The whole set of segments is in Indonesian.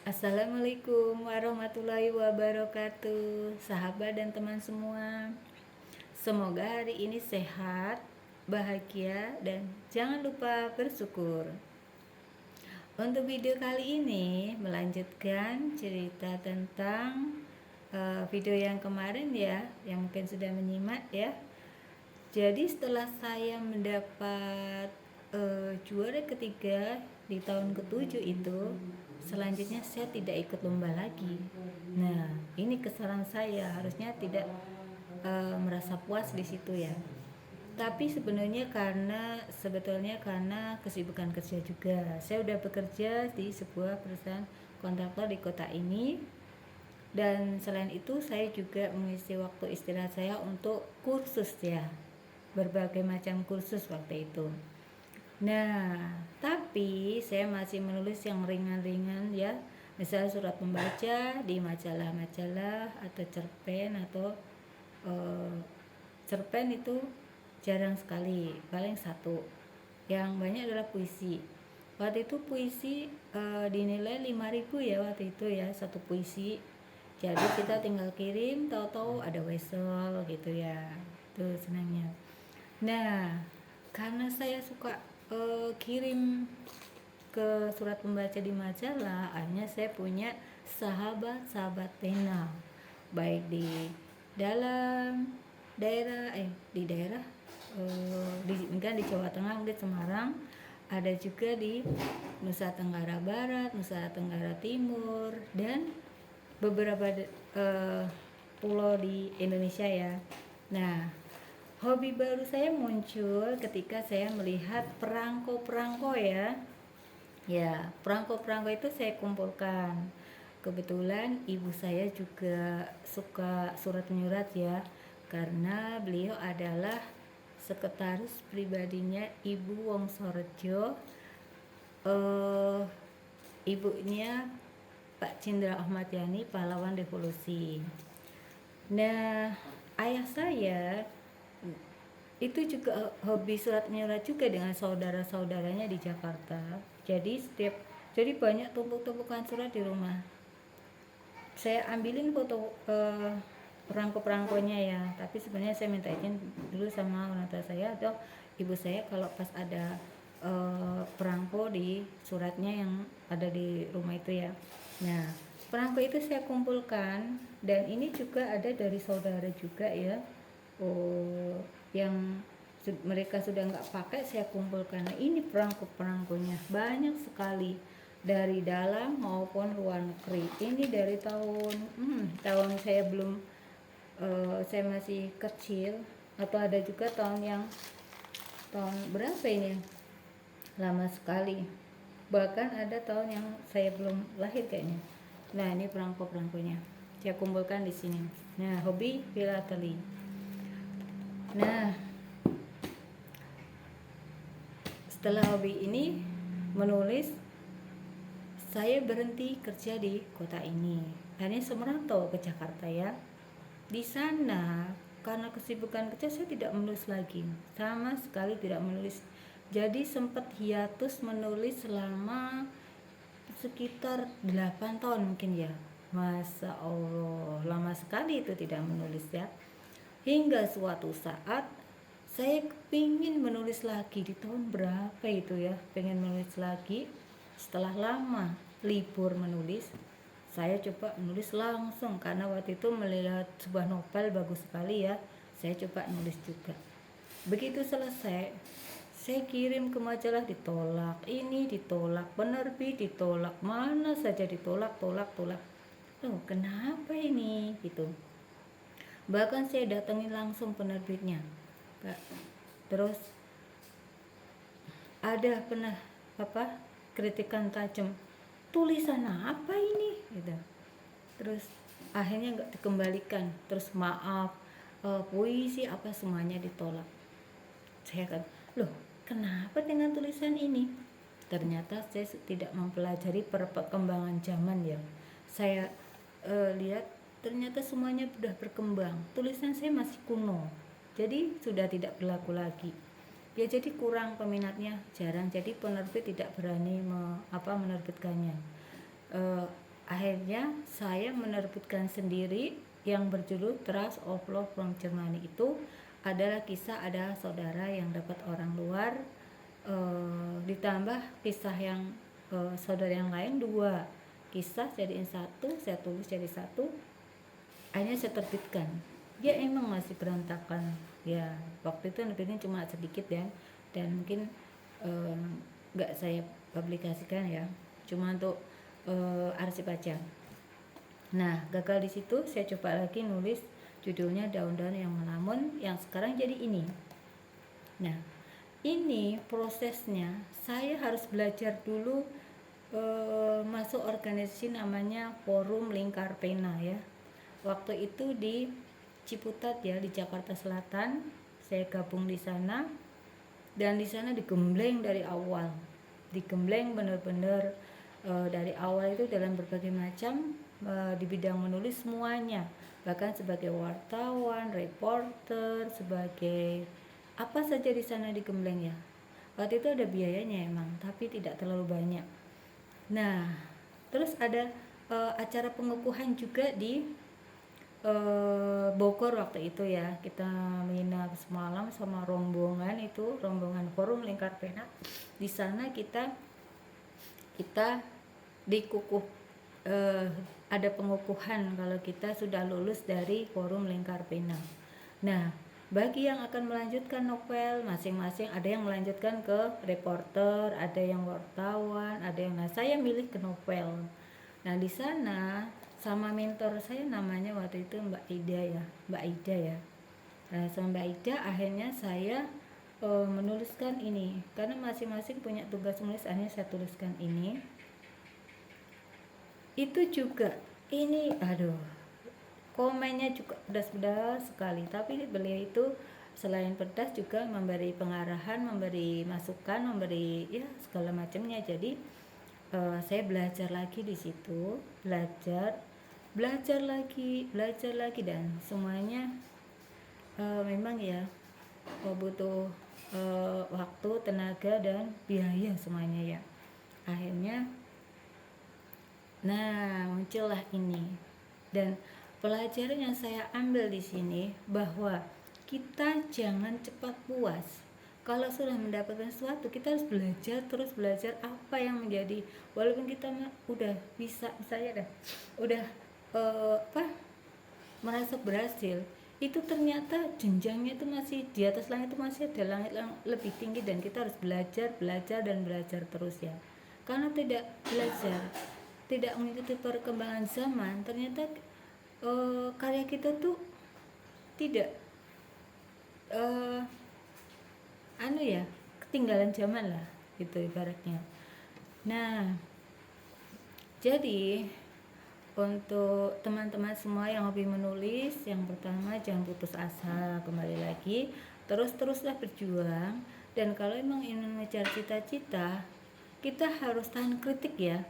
Assalamualaikum warahmatullahi wabarakatuh, sahabat dan teman semua. Semoga hari ini sehat, bahagia, dan jangan lupa bersyukur. Untuk video kali ini melanjutkan cerita tentang video yang kemarin ya, yang mungkin sudah menyimak ya. Jadi setelah saya mendapat juara ketiga di tahun ke-7 itu, selanjutnya saya tidak ikut lomba lagi. Nah, ini kesalahan saya, harusnya tidak merasa puas di situ ya. Tapi sebetulnya karena kesibukan kerja juga. Saya udah bekerja di sebuah perusahaan kontraktor di kota ini. Dan selain itu saya juga mengisi waktu istirahat saya untuk kursus ya, berbagai macam kursus waktu itu. Nah, tapi saya masih menulis yang ringan-ringan ya, misalnya surat pembaca di majalah-majalah atau cerpen atau cerpen itu jarang sekali, paling satu. Yang banyak adalah puisi. Waktu itu puisi dinilai 5.000 ya waktu itu ya, satu puisi. Jadi kita tinggal kirim, tahu-tahu ada wesel gitu ya. Itu senangnya. Nah, karena saya suka kirim ke surat pembaca di majalah, akhirnya saya punya sahabat-sahabat pena, baik di dalam daerah di daerah kan di Jawa Tengah, mungkin Semarang, ada juga di Nusa Tenggara Barat, Nusa Tenggara Timur, dan beberapa pulau di Indonesia ya. Nah, hobi baru saya muncul ketika saya melihat perangko-perangko ya. Ya, perangko-perangko itu saya kumpulkan. Kebetulan ibu saya juga suka surat menyurat ya, karena beliau adalah sekretaris pribadinya Ibu Wongsorejo, ibunya Pak Cindra Ahmad Yani, pahlawan revolusi. Nah, ayah saya itu juga hobi surat menyurat juga dengan saudara-saudaranya di Jakarta. Jadi banyak tumpuk-tumpukan surat di rumah. Saya ambilin foto perangko-perangkonya ya, tapi sebenarnya saya minta izin dulu sama orang tua saya atau ibu saya kalau pas ada perangko di suratnya yang ada di rumah itu ya. Nah, perangko itu saya kumpulkan, dan ini juga ada dari saudara juga ya. Yang mereka sudah nggak pakai saya kumpulkan. Nah, ini perangko-perangkonya banyak sekali dari dalam maupun luar negeri. Ini dari tahun saya belum saya masih kecil, atau ada juga tahun berapa ini, lama sekali, bahkan ada tahun yang saya belum lahir kayaknya. Nah, ini perangko-perangkonya saya kumpulkan di sini. Nah, hobi filateli. Nah, setelah hobi ini menulis, saya berhenti kerja di kota ini. Akhirnya semerantau ke Jakarta ya. Di sana karena kesibukan kerja saya tidak menulis lagi, sama sekali tidak menulis. Jadi sempat hiatus menulis selama sekitar 8 tahun mungkin ya. Masa Allah, lama sekali itu tidak menulis ya. Hingga suatu saat saya kepingin menulis lagi di tahun berapa itu ya, pengen menulis lagi. Setelah lama libur menulis, saya coba menulis langsung karena waktu itu melihat sebuah novel bagus sekali ya. Saya coba nulis juga. Begitu selesai, saya kirim ke majalah, ditolak, ini ditolak, penerbit ditolak, mana saja ditolak. Loh, kenapa ini gitu. Bahkan saya datengin langsung penerbitnya, Pak. Terus ada pernah kritikan tajam, tulisan apa ini gitu. Terus akhirnya nggak dikembalikan, terus maaf, puisi apa semuanya ditolak. Saya kan, loh kenapa dengan tulisan ini? Ternyata saya tidak mempelajari perkembangan zaman ya. Saya lihat ternyata semuanya sudah berkembang, tulisan saya masih kuno, jadi sudah tidak berlaku lagi ya. Jadi kurang peminatnya, jarang, jadi penerbit tidak berani menerbitkannya. akhirnya saya menerbitkan sendiri yang berjudul Trust of Love from Germany. Itu adalah kisah ada saudara yang dapat orang luar, ditambah kisah yang saudara yang lain, 2 kisah jadiin 1, saya tulis jadi 1, akhirnya saya terbitkan. Dia emang masih berantakan ya, waktu itu nerbitnya cuma sedikit ya, dan mungkin nggak saya publikasikan ya, cuma untuk arsip aja. Nah, gagal di situ, saya coba lagi nulis judulnya Daun-daun yang Melamun, yang sekarang jadi ini. Nah, ini prosesnya saya harus belajar dulu masuk organisasi namanya Forum Lingkar Pena ya. Waktu itu di Ciputat ya, di Jakarta Selatan. Saya gabung di sana, dan di sana digembleng dari awal. Digembleng benar-benar dari awal itu dalam berbagai macam di bidang menulis semuanya. Bahkan sebagai wartawan, reporter, sebagai apa saja di sana digembleng ya. Waktu itu ada biayanya emang, tapi tidak terlalu banyak. Nah, terus ada acara pengukuhan juga di Bogor waktu itu ya. Kita menginap semalam sama rombongan itu, rombongan Forum Lingkar Pena. Di sana kita dikukuh, ada pengukuhan kalau kita sudah lulus dari Forum Lingkar Pena. Nah, bagi yang akan melanjutkan novel, masing-masing ada yang melanjutkan ke reporter, ada yang wartawan, ada yang, nah saya milih ke novel. Nah di sana sama mentor saya namanya waktu itu Mbak Ida ya. Nah sama Mbak Ida akhirnya saya menuliskan ini, karena masing-masing punya tugas menulis, akhirnya saya tuliskan ini. Itu juga ini, komennya juga pedas-pedas sekali, tapi beliau itu selain pedas juga memberi pengarahan, memberi masukan, memberi ya segala macamnya. Jadi saya belajar lagi di situ, belajar lagi, dan semuanya memang ya butuh waktu, tenaga, dan biaya semuanya ya. Akhirnya nah muncullah ini, dan pelajaran yang saya ambil di sini bahwa kita jangan cepat puas. Kalau sudah mendapatkan sesuatu, kita harus terus belajar apa yang menjadi, walaupun kita udah bisa, misalnya udah merasa berhasil, itu ternyata jenjangnya itu masih di atas langit, itu masih ada langit yang lebih tinggi, dan kita harus belajar terus ya. Karena tidak belajar, tidak mengikuti perkembangan zaman, ternyata karya kita tuh tidak ketinggalan zaman lah gitu ibaratnya. Nah, jadi untuk teman-teman semua yang hobi menulis, yang pertama jangan putus asa, kembali lagi teruslah berjuang. Dan kalau emang ingin mengejar cita-cita, kita harus tahan kritik ya.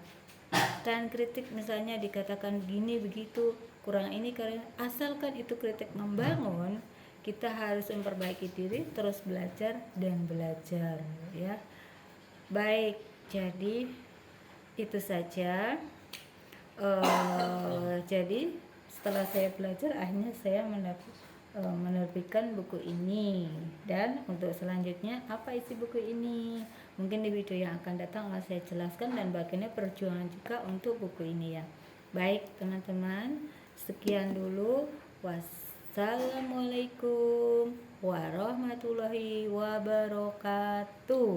Tahan kritik, misalnya dikatakan gini begitu, kurang ini, karena asalkan itu kritik membangun, kita harus memperbaiki diri, terus belajar ya. Baik, jadi itu saja. Jadi setelah saya belajar, akhirnya saya menerbitkan buku ini. Dan untuk selanjutnya apa isi buku ini, mungkin di video yang akan datang akan saya jelaskan, dan bagaimana perjuangan juga untuk buku ini ya. Baik teman-teman, sekian dulu. Wassalamualaikum warahmatullahi wabarakatuh.